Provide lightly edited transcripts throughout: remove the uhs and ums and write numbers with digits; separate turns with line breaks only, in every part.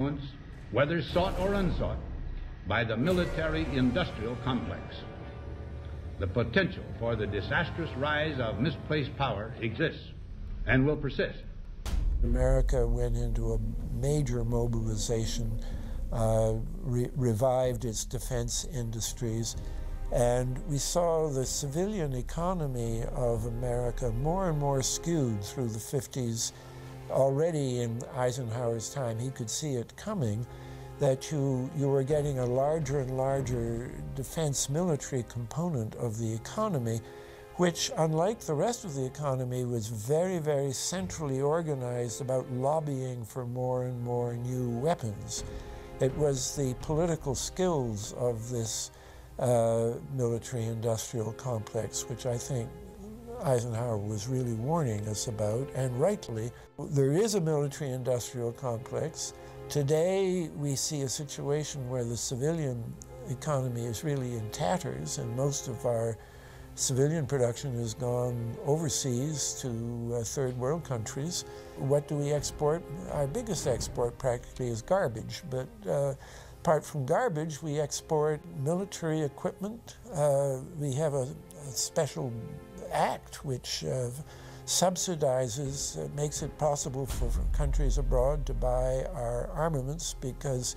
influence, whether sought or unsought, by the military-industrial complex. The potential for the disastrous rise of misplaced power exists and will persist.
America went into a major mobilization, revived its defense industries, and we saw the civilian economy of America more and more skewed through the 50s. Already in Eisenhower's time, he could see it coming, that you were getting a larger and larger defense military component of the economy, which, unlike the rest of the economy, was very, very centrally organized about lobbying for more and more new weapons. It was the political skills of this military-industrial complex, which I think Eisenhower was really warning us about, and rightly. There is a military-industrial complex. Today, we see a situation where the civilian economy is really in tatters, and most of our civilian production has gone overseas to third world countries. What do we export? Our biggest export practically is garbage, but apart from garbage, we export military equipment. We have a special act which subsidizes, makes it possible for countries abroad to buy our armaments because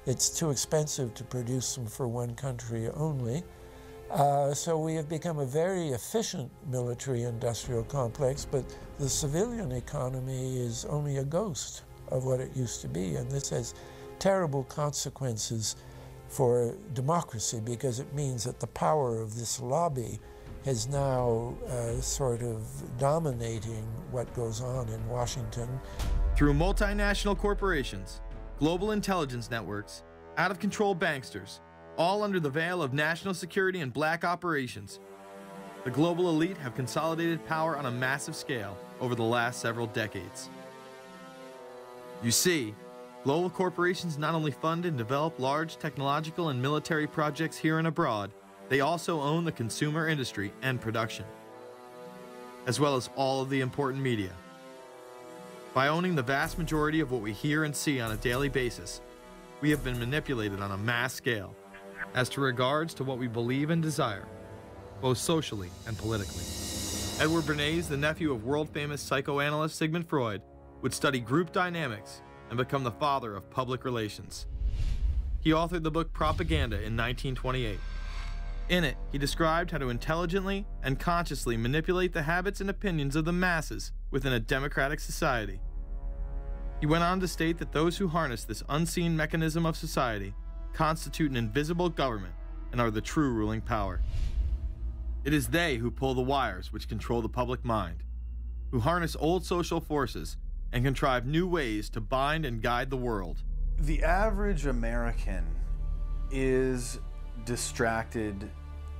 it's too expensive to produce them for one country only. So we have become a very efficient military-industrial complex, but the civilian economy is only a ghost of what it used to be, and this has terrible consequences for democracy because it means that the power of this lobby is now sort of dominating what goes on in Washington.
Through multinational corporations, global intelligence networks, out-of-control banksters, all under the veil of national security and black operations, the global elite have consolidated power on a massive scale over the last several decades. You see, global corporations not only fund and develop large technological and military projects here and abroad, they also own the consumer industry and production, as well as all of the important media. By owning the vast majority of what we hear and see on a daily basis, we have been manipulated on a mass scale as to regards to what we believe and desire, both socially and politically. Edward Bernays, the nephew of world-famous psychoanalyst Sigmund Freud, would study group dynamics and become the father of public relations. He authored the book Propaganda in 1928. In it, he described how to intelligently and consciously manipulate the habits and opinions of the masses within a democratic society. He went on to state that those who harness this unseen mechanism of society constitute an invisible government and are the true ruling power. It is they who pull the wires which control the public mind, who harness old social forces and contrive new ways to bind and guide the world.
The average American is distracted,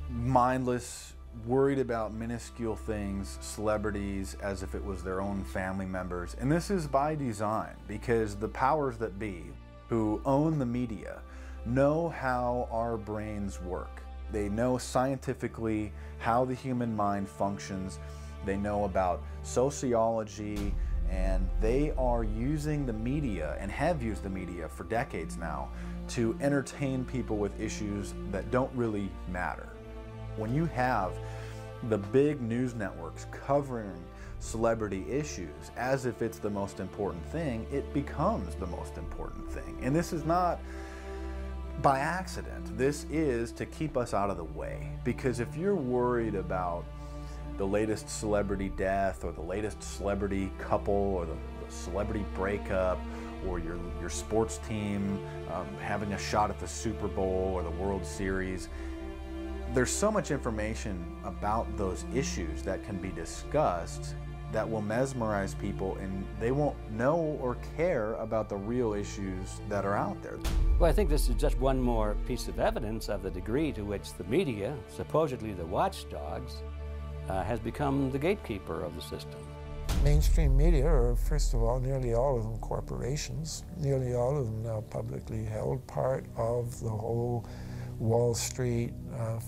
mindless, worried about minuscule things, celebrities, as if it was their own family members. And this is by design, because the powers that be, who own the media, know how our brains work. They know scientifically how the human mind functions. They know about sociology, and they are using the media, and have used the media for decades now, to entertain people with issues that don't really matter. When you have the big news networks covering celebrity issues as if it's the most important thing, it becomes the most important thing. And this is not by accident. This is to keep us out of the way. Because if you're worried about the latest celebrity death, or the latest celebrity couple, or the celebrity breakup, or your sports team having a shot at the Super Bowl or the World Series, there's so much information about those issues that can be discussed that will mesmerize people, and they won't know or care about the real issues that are out there.
Well, I think this is just one more piece of evidence of the degree to which the media, supposedly the watchdogs, has become the gatekeeper of the system.
Mainstream media are, first of all, nearly all of them corporations, nearly all of them now publicly held, part of the whole Wall Street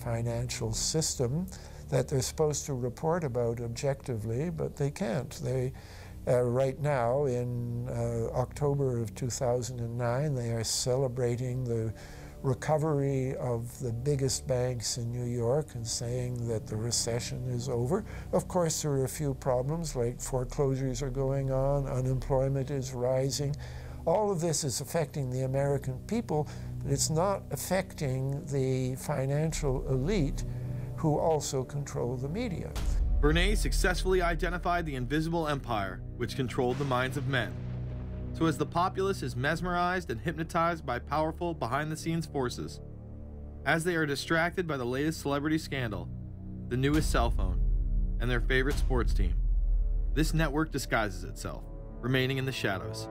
financial system that they're supposed to report about objectively, but they can't. They Right now, in October of 2009, they are celebrating the recovery of the biggest banks in New York and saying that the recession is over. Of course, there are a few problems, like foreclosures are going on, unemployment is rising. All of this is affecting the American people, but it's not affecting the financial elite who also control the media.
Bernays successfully identified the invisible empire which controlled the minds of men. So as the populace is mesmerized and hypnotized by powerful behind-the-scenes forces, as they are distracted by the latest celebrity scandal, the newest cell phone, and their favorite sports team, this network disguises itself, remaining in the shadows.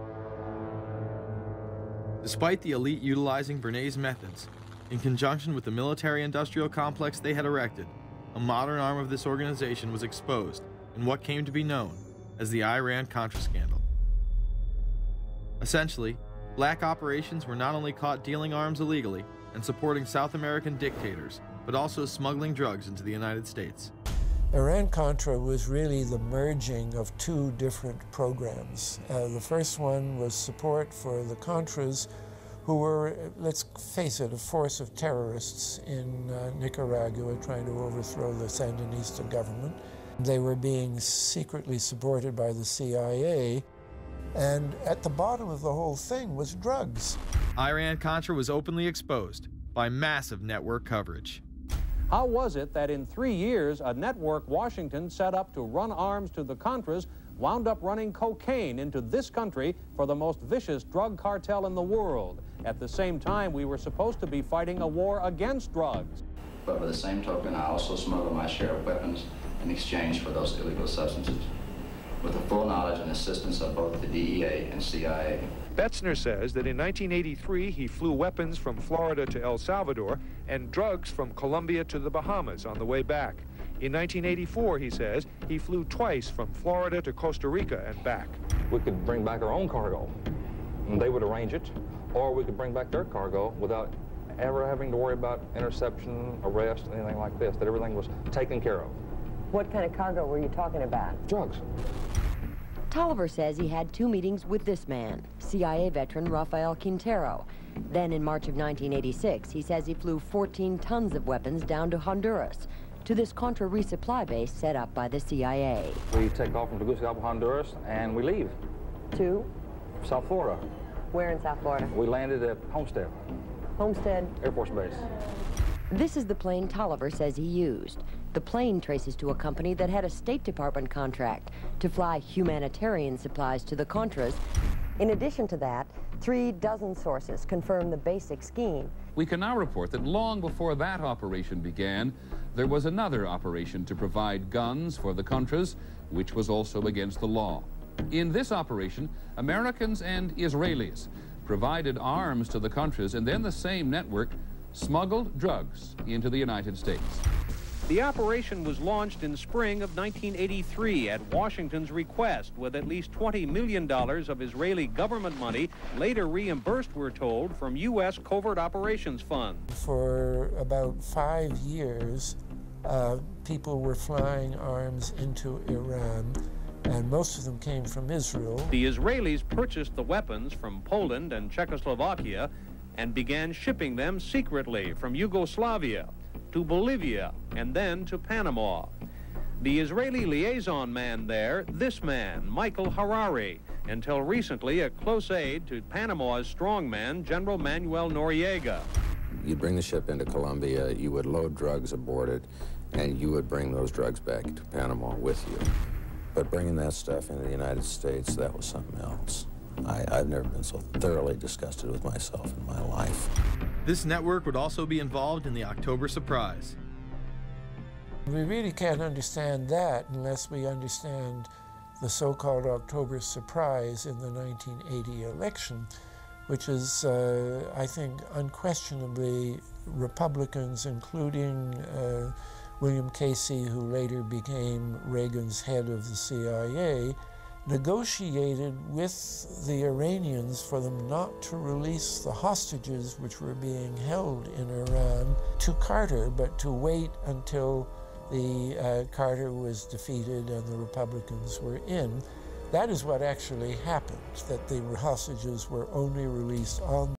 Despite the elite utilizing Bernays' methods, in conjunction with the military-industrial complex they had erected, a modern arm of this organization was exposed in what came to be known as the Iran-Contra scandal. Essentially, black operations were not only caught dealing arms illegally and supporting South American dictators, but also smuggling drugs into the United States.
Iran-Contra was really the merging of two different programs. The first one was support for the Contras, who were, let's face it, a force of terrorists in Nicaragua trying to overthrow the Sandinista government. They were being secretly supported by the CIA, and at the bottom of the whole thing was drugs.
Iran-Contra was openly exposed by massive network coverage.
How was it that in 3 years, a network Washington set up to run arms to the Contras wound up running cocaine into this country for the most vicious drug cartel in the world? At the same time, we were supposed to be fighting a war against drugs.
But by the same token, I also smuggle my share of weapons in exchange for those illegal substances, with the full knowledge and assistance of both the DEA and CIA.
Betzner says that in 1983 he flew weapons from Florida to El Salvador and drugs from Colombia to the Bahamas on the way back. In 1984, he says, he flew twice from Florida to Costa Rica and back.
We could bring back our own cargo, and they would arrange it, or we could bring back their cargo without ever having to worry about interception, arrest, anything like this, that everything was taken care of.
What kind of cargo were you talking about?
Drugs.
Tolliver says he had 2 meetings with this man, CIA veteran Rafael Quintero. Then in March of 1986, he says he flew 14 tons of weapons down to Honduras, to this Contra resupply base set up by the CIA.
We take off from Tegucigalpa, Honduras, and we leave.
To?
South Florida.
Where in South Florida?
We landed at Homestead.
Homestead?
Air Force Base.
This is the plane Tolliver says he used. The plane traces to a company that had a State Department contract to fly humanitarian supplies to the Contras. In addition to that, 3 dozen sources confirm the basic scheme.
We can now report that long before that operation began, there was another operation to provide guns for the Contras, which was also against the law. In this operation, Americans and Israelis provided arms to the Contras, and then the same network smuggled drugs into the United States.
The operation was launched in spring of 1983 at Washington's request, with at least $20 million of Israeli government money later reimbursed, we're told, from U.S. Covert Operations Fund.
For about 5 years, people were flying arms into Iran, and most of them came from Israel.
The Israelis purchased the weapons from Poland and Czechoslovakia and began shipping them secretly from Yugoslavia to Bolivia, and then to Panama. The Israeli liaison man there, this man, Michael Harari, until recently a close aide to Panama's strongman, General Manuel Noriega.
You'd bring the ship into Colombia, you would load drugs aboard it, and you would bring those drugs back to Panama with you. But bringing that stuff into the United States, that was something else. I've never been so thoroughly disgusted with myself in my life.
This network would also be involved in the October surprise.
We really can't understand that unless we understand the so-called October surprise in the 1980 election, which is, I think, unquestionably Republicans, including William Casey, who later became Reagan's head of the CIA, negotiated with the Iranians for them not to release the hostages which were being held in Iran to Carter, but to wait until Carter was defeated and the Republicans were in. That is what actually happened, that the hostages were only released on